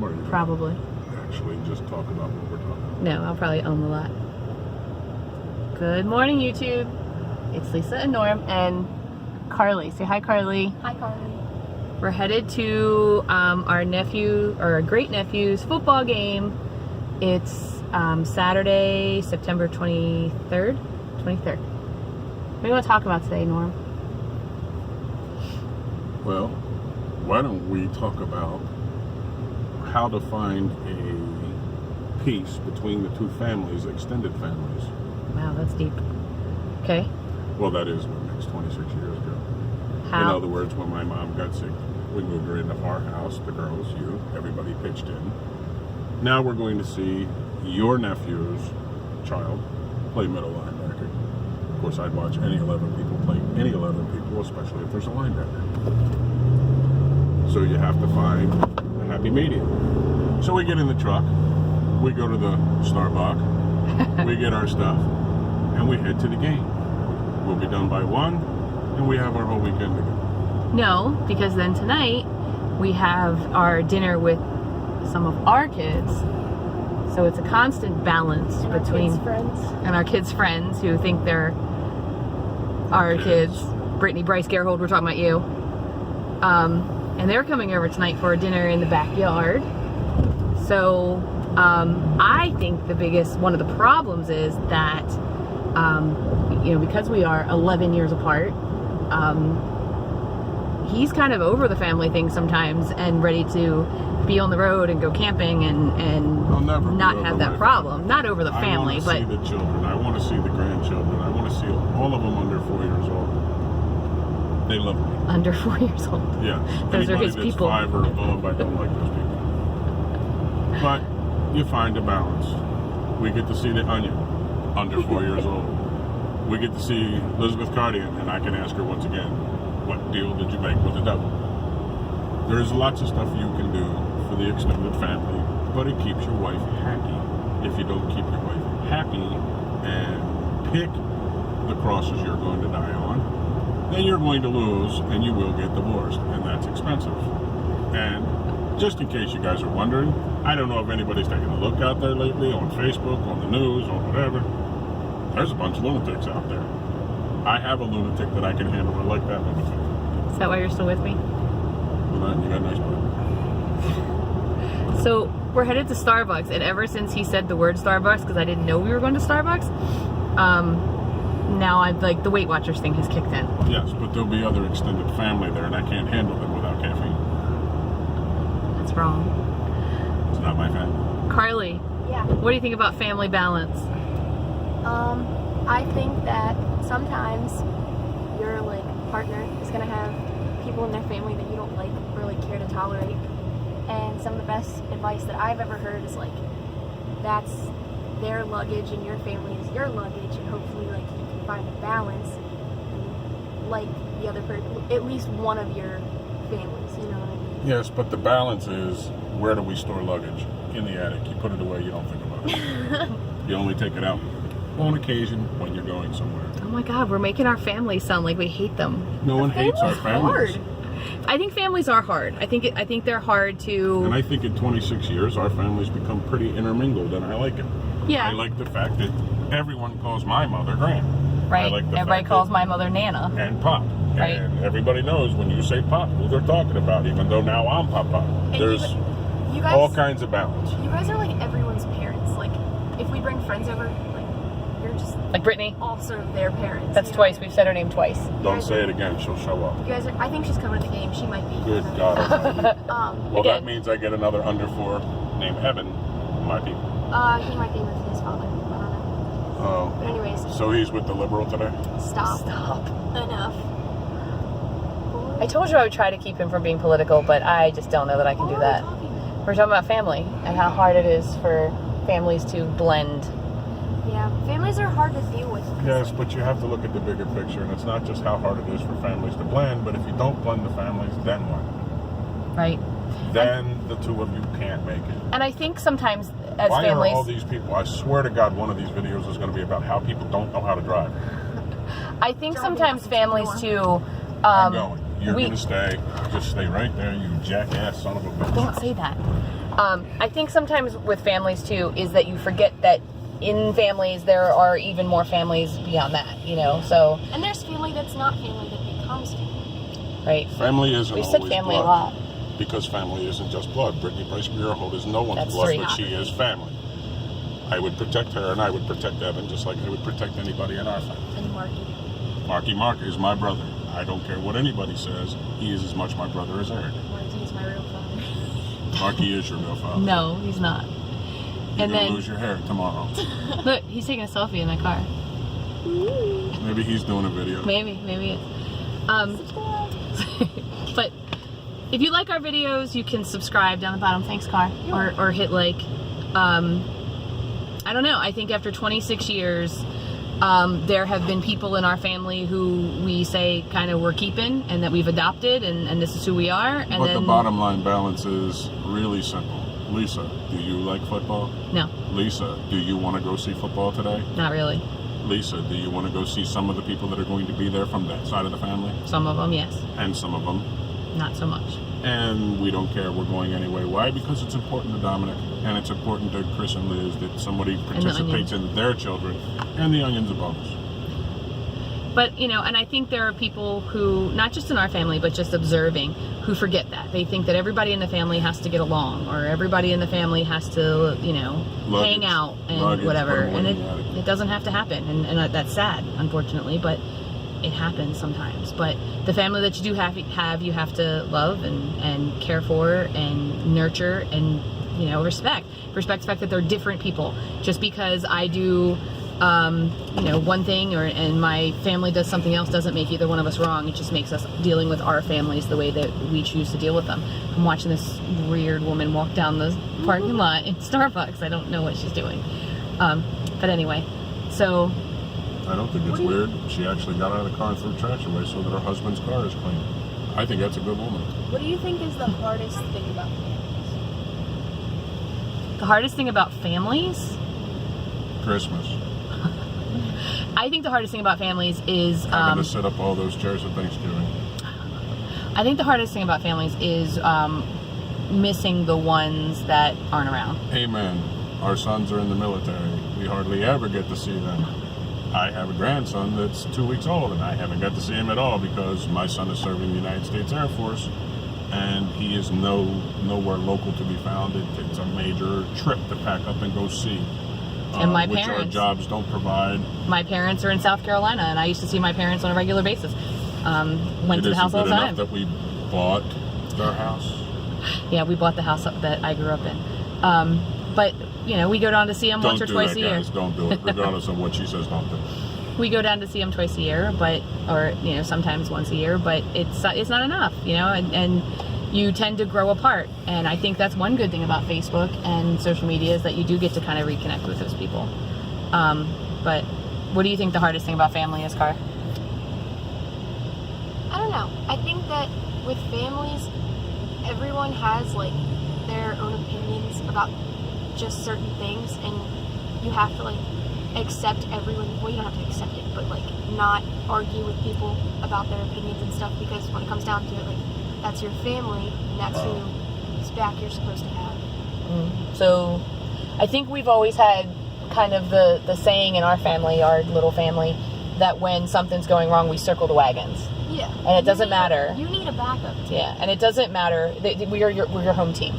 or you Probably. actually just talk about what we're talking about? No, I'll probably own the lot. Good morning, YouTube. It's Lisa and Norm and Carlee. Say hi, Carlee. Hi, Carlee. We're headed to our great nephew's football game. It's Saturday, September 23rd. 23rd. What do you want to talk about today, Norm? Well, why don't we talk about how to find a peace between the two families, extended families. Wow, that's deep. Okay. Well, that is what makes 26 years ago. How? In other words, when my mom got sick, we moved her into our house, the girls, you, everybody pitched in. Now we're going to see your nephew's child play middle linebacker. Of course, I'd watch any 11 people play any 11 people, especially if there's a linebacker. So you have to find a happy medium. So we get in the truck, we go to the Starbucks, we get our stuff, and we head to the game. We'll be done by 1, and we have our whole weekend together. No, because then tonight we have our dinner with some of our kids. So it's a constant balance between our kids' friends who think they're our kids. Brittany, Bryce, Gerhold, we're talking about you. And they're coming over tonight for a dinner in the backyard. So I think one of the problems is that, because we are 11 years apart, he's kind of over the family thing sometimes and ready to be on the road and go camping and not have that problem. Family. Not over the family, but I want to see the children. I want to see the grandchildren. I want to see all of them under 4 years old. They love me. Under 4 years old. Yeah. Those are his that's people. 5 or above, I don't like those people. But you find a balance. We get to see the Onion, under 4 years old. We get to see Elizabeth Cardian, and I can ask her once again, what deal did you make with the devil? There's lots of stuff you can do for the extended family, but it keeps your wife happy. If you don't keep your wife happy and pick the crosses you're going to die on, then you're going to lose and you will get divorced, and that's expensive. And just in case you guys are wondering, I don't know if anybody's taken a look out there lately on Facebook, on the news, or whatever. There's a bunch of lunatics out there. I have a lunatic that I can handle. I like that lunatic. Is that why you're still with me? Well, you got a nice butt. So we're headed to Starbucks, and ever since he said the word Starbucks, because I didn't know we were going to Starbucks, now I've the Weight Watchers thing has kicked in. Yes, but there'll be other extended family there, and I can't handle them without caffeine. That's wrong. It's not my family. Carlee. Yeah. What do you think about family balance? I think that sometimes your partner is gonna have people in their family that you don't like or care to tolerate. And some of the best advice that I've ever heard is that's their luggage and your family is your luggage, and hopefully you can find a balance and the other person, at least one of your families, you know what I mean? Yes, but the balance is, where do we store luggage? In the attic. You put it away, you don't think about it. You only take it out on occasion when you're going somewhere. Oh my God, we're making our families sound like we hate them. No one hates our families. Hard. I think families are hard. I think they're hard to. And I think in 26 years, our families become pretty intermingled, and I like it. Yeah. I like the fact that everyone calls my mother Gran. Right. I like the Everybody fact calls that- my mother Nana. And Pop. Right. And everybody knows when you say Pop who they're talking about, even though now I'm Papa. And There's you guys, all kinds of balance. You guys are everyone's parents. If we bring friends over, you're just Like Brittany. also their parents. That's you know? twice. We've said her name twice. Don't say it again, she'll show up. You guys are, I think she's coming to the game. She might be. Good God. Well, Again. that means I get another under 4 named Evan, my people. He might be with his father. I don't know. But Oh. anyways, So he's with the liberal today? stop. Enough. I told you I would try to keep him from being political, but I just don't know that I can do that. We're talking about family and how hard it is for families to blend. Yeah, families are hard to deal with. Yes, but you have to look at the bigger picture, and it's not just how hard it is for families to blend, but if you don't blend the families, then what? Right. Then the two of you can't make it. And I think sometimes as Why families. are all these people? I swear to God, one of these videos is going to be about how people don't know how to drive. I think sometimes families too. I'm going. You're going to stay. Just stay right there, you jackass son of a bitch. Don't say that. I think sometimes with families too is that you forget that in families there are even more families beyond that, you know. So And there's family that's not family that becomes family. right. Family isn't We've always said family blood. a lot. Because family isn't just blood. Brittany Price Muirhold is no one's That's blood, three. but she is family. I would protect her, and I would protect Evan just like I would protect anybody in our family. And Marky. Mark is my brother. I don't care what anybody says. He is as much my brother as Eric. Marky is my real father. Marky is your real father. No, he's not. You're And gonna then lose your hair tomorrow. look, he's taking a selfie in the car. Maybe he's doing a video. Maybe it's. But if you like our videos, you can subscribe down the bottom. Thanks, Car. Or hit like. I don't know. I think after 26 years, there have been people in our family who we say kind of we're keeping and that we've adopted, and this is who we are. And But then, the bottom line balance is really simple. Lisa, do you like football? No, Lisa, do you want to go see football today? not really. Lisa, do you want to go see some of the people that are going to be there from that side of the family? Some of them, yes. And some of them. Not so much. And we don't care, we're going anyway. Why? Because it's important to Dominic, and it's important to Chris and Liz that somebody participates in their children, and the Onion's a bonus. But, you know, and I think there are people who, not just in our family, but just observing, who forget that. They think that everybody in the family has to get along, or everybody in the family has to, you know, hang out and whatever. And it doesn't have to happen. And that's sad, unfortunately, but it happens sometimes. But the family that you do have you have to love and care for and nurture and, you know, respect. Respect the fact that they're different people. Just because I do you know, one thing and my family does something else doesn't make either one of us wrong. It just makes us dealing with our families the way that we choose to deal with them. I'm watching this weird woman walk down the parking lot in Starbucks. I don't know what she's doing. But anyway, so I don't think it's weird. She actually got out of the car and threw trash away so that her husband's car is clean. I think that's a good woman. What do you think is the hardest thing about families? the hardest thing about families, Christmas. I think the hardest thing about families is Having to set up all those chairs at Thanksgiving. I think the hardest thing about families is missing the ones that aren't around. Amen. Our sons are in the military. We hardly ever get to see them. I have a grandson that's 2 weeks old, and I haven't got to see him at all because my son is serving the United States Air Force, and he is nowhere local to be found. It's a major trip to pack up and go see. And my which parents, our jobs don't provide. My parents are in South Carolina, and I used to see my parents on a regular basis. Went to the house all the time. It isn't good enough that we bought their house. Yeah, we bought the house that I grew up in. But, you know, we go down to see them once or twice a year. Don't do it. Regardless of what she says, don't do it. We go down to see them twice a year, or sometimes once a year, but it's not enough, and you tend to grow apart. And I think that's one good thing about Facebook and social media is that you do get to kind of reconnect with those people. But what do you think the hardest thing about family is, Car? I don't know. I think that with families, everyone has like their own opinions about just certain things, and you have to like accept everyone. Well, you don't have to accept it, but like not argue with people about their opinions and stuff, because when it comes down to it, like that's your family, and that's whose back you're supposed to have. So I think we've always had kind of the saying in our family, our little family, that when something's going wrong, we circle the wagons. Yeah. And it doesn't matter. You need a backup. Yeah, and it doesn't matter. We're your home team.